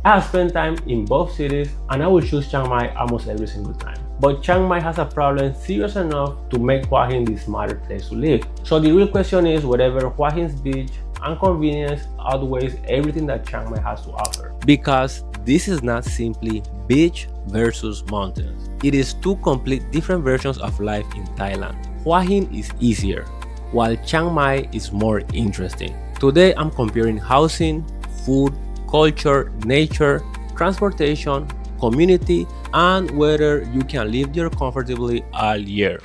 I have spent time in both cities and I will choose Chiang Mai almost every single time. But Chiang Mai has a problem serious enough to make Hua Hin the smarter place to live. So the real question is whether Hua Hin's beach and convenience outweighs everything that Chiang Mai has to offer. Because this is not simply beach versus mountains. It is two complete different versions of life in Thailand. Hua Hin is easier, while Chiang Mai is more interesting. Today I'm comparing housing, food, culture, nature, transportation, community, and whether you can live there comfortably all year.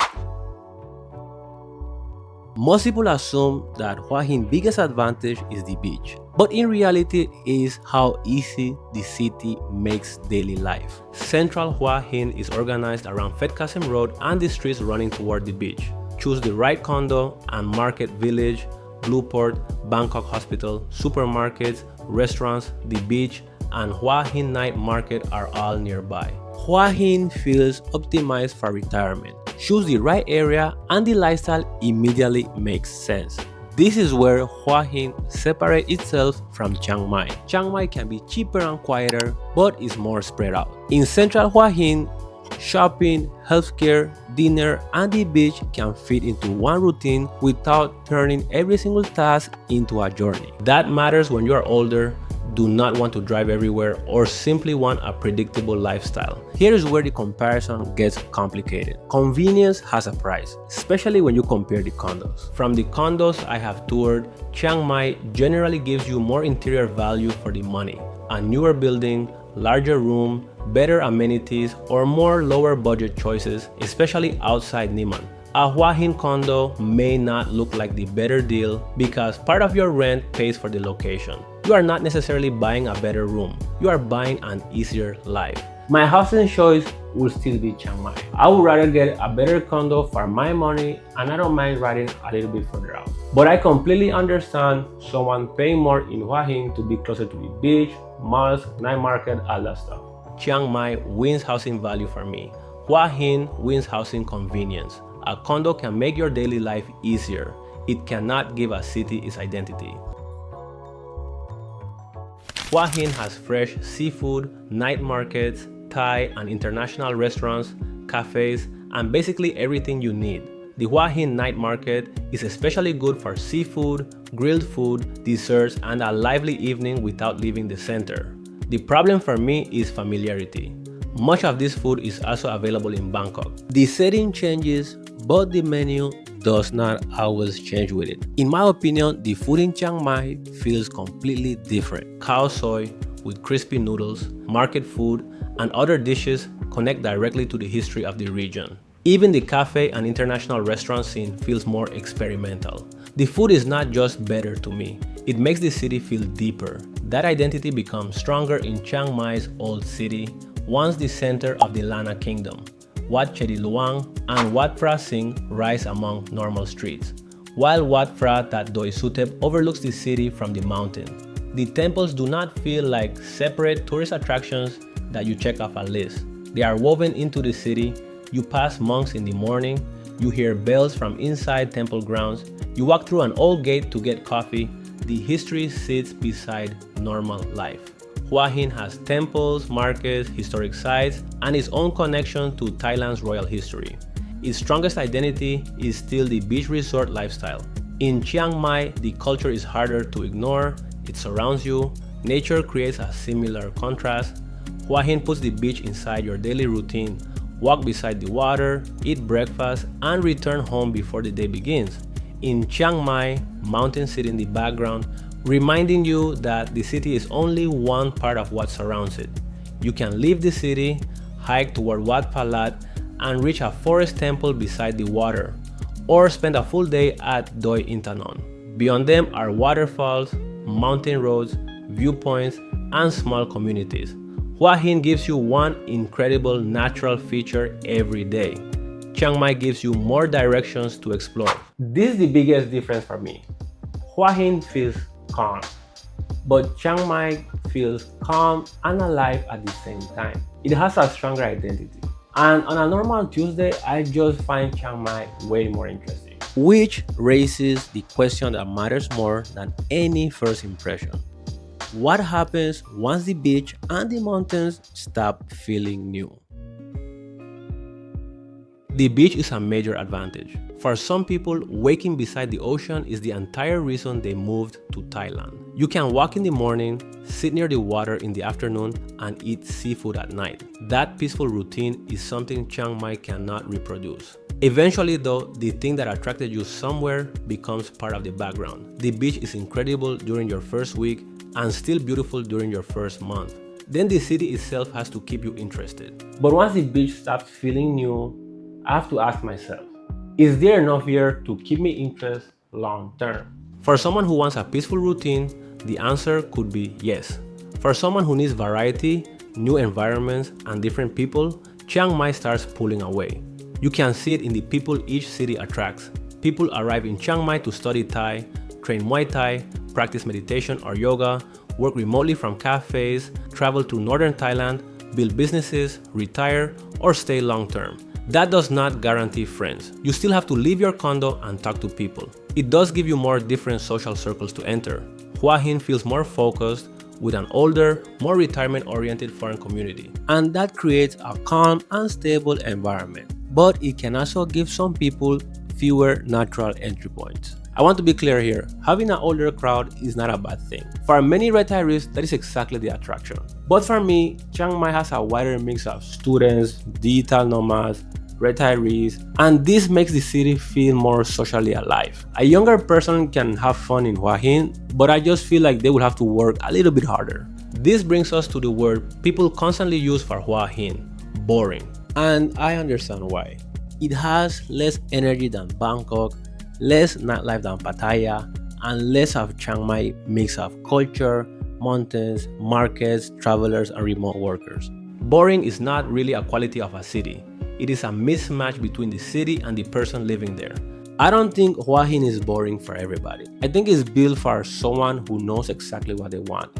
Most people assume that Hua Hin's biggest advantage is the beach, but in reality it is how easy the city makes daily life. Central Hua Hin is organized around Phet Kasem Road and the streets running toward the beach. Choose the right condo and Market Village, Blueport, Bangkok Hospital, supermarkets, restaurants, the beach, and Hua Hin Night Market are all nearby. Hua Hin feels optimized for retirement. Choose the right area and the lifestyle immediately makes sense. This is where Hua Hin separates itself from Chiang Mai. Chiang Mai can be cheaper and quieter, but is more spread out. In central Hua Hin, shopping, healthcare, dinner, and the beach can fit into one routine without turning every single task into a journey. That matters when you are older, do not want to drive everywhere, or simply want a predictable lifestyle. Here is where the comparison gets complicated. Convenience has a price, especially when you compare the condos. From the condos I have toured, Chiang Mai generally gives you more interior value for the money. A newer building, larger room, better amenities, or more lower budget choices, especially outside Niman. A Hua Hin condo may not look like the better deal because part of your rent pays for the location. You are not necessarily buying a better room, you are buying an easier life. My housing choice will still be Chiang Mai. I would rather get a better condo for my money and I don't mind riding a little bit further out. But I completely understand someone paying more in Hua Hin to be closer to the beach, malls, night market, all that stuff. Chiang Mai wins housing value for me. Hua Hin wins housing convenience. A condo can make your daily life easier. It cannot give a city its identity. Hua Hin has fresh seafood, night markets, Thai and international restaurants, cafes, and basically everything you need. The Hua Hin night market is especially good for seafood, grilled food, desserts, and a lively evening without leaving the center. The problem for me is familiarity. Much of this food is also available in Bangkok. The setting changes, but the menu does not always change with it. In my opinion, the food in Chiang Mai feels completely different. Khao soi with crispy noodles, market food, and other dishes connect directly to the history of the region. Even the cafe and international restaurant scene feels more experimental. The food is not just better to me, it makes the city feel deeper. That identity becomes stronger in Chiang Mai's old city, once the center of the Lana Kingdom. Wat Chedi Luang and Wat Phra Singh rise among normal streets, while Wat Phra Tat Doi Sutep overlooks the city from the mountain. The temples do not feel like separate tourist attractions that you check off a list. They are woven into the city. You pass monks in the morning, you hear bells from inside temple grounds, you walk through an old gate to get coffee. The history sits beside normal life. Hua Hin has temples, markets, historic sites, and its own connection to Thailand's royal history. Its strongest identity is still the beach resort lifestyle. In Chiang Mai, the culture is harder to ignore, it surrounds you, nature creates a similar contrast. Hua Hin puts the beach inside your daily routine. Walk beside the water, eat breakfast, and return home before the day begins. In Chiang Mai, mountains sit in the background, reminding you that the city is only one part of what surrounds it. You can leave the city, hike toward Wat Palat, and reach a forest temple beside the water, or spend a full day at Doi Intanon. Beyond them are waterfalls, mountain roads, viewpoints, and small communities. Hua Hin gives you one incredible natural feature every day. Chiang Mai gives you more directions to explore. This is the biggest difference for me. Hua Hin feels calm, but Chiang Mai feels calm and alive at the same time. It has a stronger identity. And on a normal Tuesday, I just find Chiang Mai way more interesting. Which raises the question that matters more than any first impression. What happens once the beach and the mountains stop feeling new? The beach is a major advantage. For some people, waking beside the ocean is the entire reason they moved to Thailand. You can walk in the morning, sit near the water in the afternoon, and eat seafood at night. That peaceful routine is something Chiang Mai cannot reproduce. Eventually though, the thing that attracted you somewhere becomes part of the background. The beach is incredible during your first week and still beautiful during your first month. Then the city itself has to keep you interested. But once the beach stops feeling new, I have to ask myself, is there enough here to keep me interested long term? For someone who wants a peaceful routine, the answer could be yes. For someone who needs variety, new environments, and different people, Chiang Mai starts pulling away. You can see it in the people each city attracts. People arrive in Chiang Mai to study Thai, train Muay Thai, practice meditation or yoga, work remotely from cafes, travel to northern Thailand, build businesses, retire, or stay long term. That does not guarantee friends. You still have to leave your condo and talk to people. It does give you more different social circles to enter. Hua Hin feels more focused with an older, more retirement-oriented foreign community. And that creates a calm and stable environment. But it can also give some people fewer natural entry points. I want to be clear here, having an older crowd is not a bad thing. For many retirees, that is exactly the attraction. But for me, Chiang Mai has a wider mix of students, digital nomads, retirees, and this makes the city feel more socially alive. A younger person can have fun in Hua Hin, but I just feel like they will have to work a little bit harder. This brings us to the word people constantly use for Hua Hin, boring. And I understand why. It has less energy than Bangkok, less nightlife than Pattaya, and less of Chiang Mai mix of culture, mountains, markets, travelers, and remote workers. Boring is not really a quality of a city. It is a mismatch between the city and the person living there. I don't think Hua Hin is boring for everybody. I think it's built for someone who knows exactly what they want.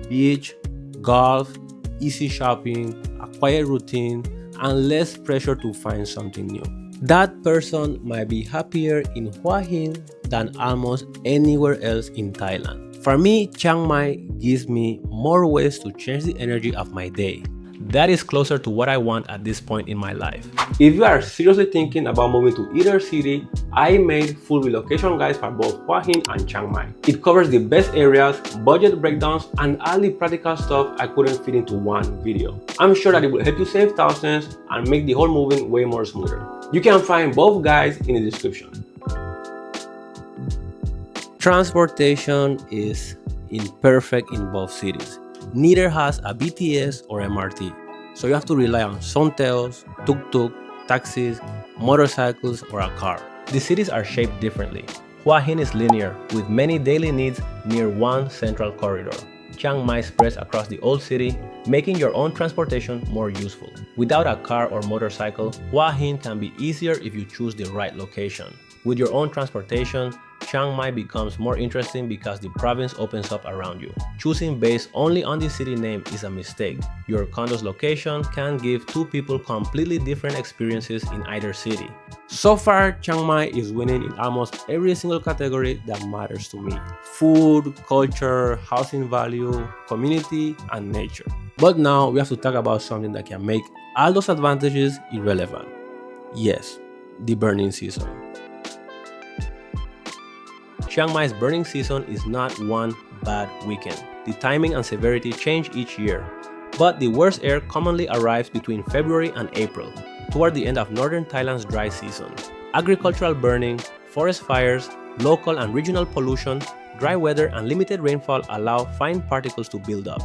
Beach, golf, easy shopping, a quiet routine, and less pressure to find something new. That person might be happier in Hua Hin than almost anywhere else in Thailand. For me, Chiang Mai gives me more ways to change the energy of my day. That is closer to what I want at this point in my life. If you are seriously thinking about moving to either city, I made full relocation guides for both Hua Hin and Chiang Mai. It covers the best areas, budget breakdowns, and all the practical stuff I couldn't fit into one video. I'm sure that it will help you save thousands and make the whole moving way more smoother. You can find both guides in the description. Transportation is imperfect in both cities. Neither has a BTS or MRT, so you have to rely on sonteos, tuk-tuk, taxis, motorcycles, or a car. The cities are shaped differently. Hua Hin is linear, with many daily needs near one central corridor. Chiang Mai spreads across the old city, making your own transportation more useful. Without a car or motorcycle, Hua Hin can be easier if you choose the right location. With your own transportation, Chiang Mai becomes more interesting because the province opens up around you. Choosing based only on the city name is a mistake. Your condo's location can give two people completely different experiences in either city. So far, Chiang Mai is winning in almost every single category that matters to me. Food, culture, housing value, community, and nature. But now we have to talk about something that can make all those advantages irrelevant. Yes, the burning season. Chiang Mai's burning season is not one bad weekend. The timing and severity change each year, but the worst air commonly arrives between February and April, toward the end of northern Thailand's dry season. Agricultural burning, forest fires, local and regional pollution, dry weather, and limited rainfall allow fine particles to build up.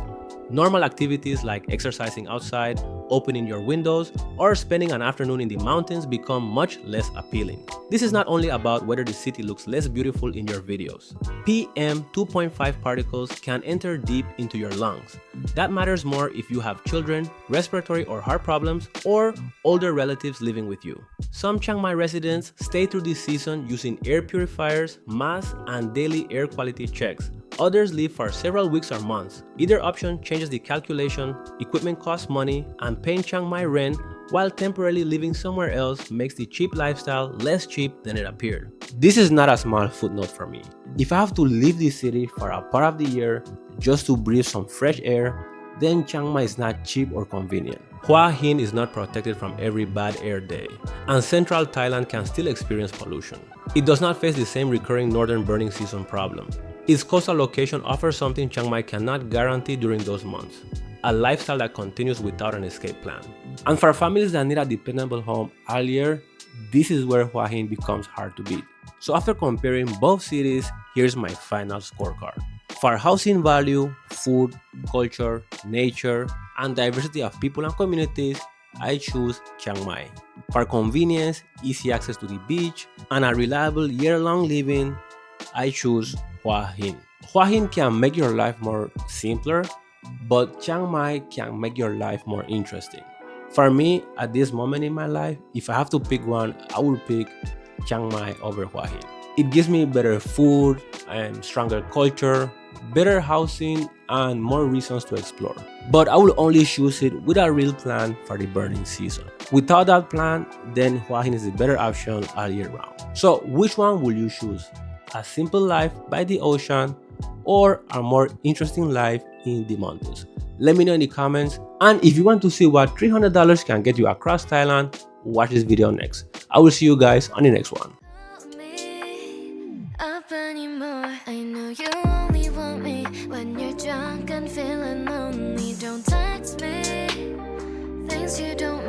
Normal activities like exercising outside, opening your windows, or spending an afternoon in the mountains become much less appealing. This is not only about whether the city looks less beautiful in your videos. PM 2.5 particles can enter deep into your lungs. That matters more if you have children, respiratory or heart problems, or older relatives living with you. Some Chiang Mai residents stay through this season using air purifiers, masks, and daily air quality checks. Others leave for several weeks or months. Either option changes the calculation, equipment costs money, and paying Chiang Mai rent while temporarily living somewhere else makes the cheap lifestyle less cheap than it appeared. This is not a small footnote for me. If I have to leave the city for a part of the year, just to breathe some fresh air, then Chiang Mai is not cheap or convenient. Hua Hin is not protected from every bad air day, and central Thailand can still experience pollution. It does not face the same recurring northern burning season problem. Its coastal location offers something Chiang Mai cannot guarantee during those months: a lifestyle that continues without an escape plan. And for families that need a dependable home earlier, this is where Hua Hin becomes hard to beat. So after comparing both cities, here's my final scorecard. For housing value, food, culture, nature, and diversity of people and communities, I choose Chiang Mai. For convenience, easy access to the beach, and a reliable year-long living, I choose Hua Hin. Hua Hin can make your life more simpler, but Chiang Mai can make your life more interesting. For me, at this moment in my life, if I have to pick one, I will pick Chiang Mai over Hua Hin. It gives me better food and stronger culture, better housing, and more reasons to explore. But I will only choose it with a real plan for the burning season. Without that plan, then Hua Hin is the better option all year round. So which one will you choose? A simple life by the ocean or a more interesting life in the mountains? Let me know in the comments. And if you want to see what $300 can get you across Thailand, watch this video next. I will see you guys on the next one. I know you only want me when you're drunk and feeling lonely. Don't text me things you don't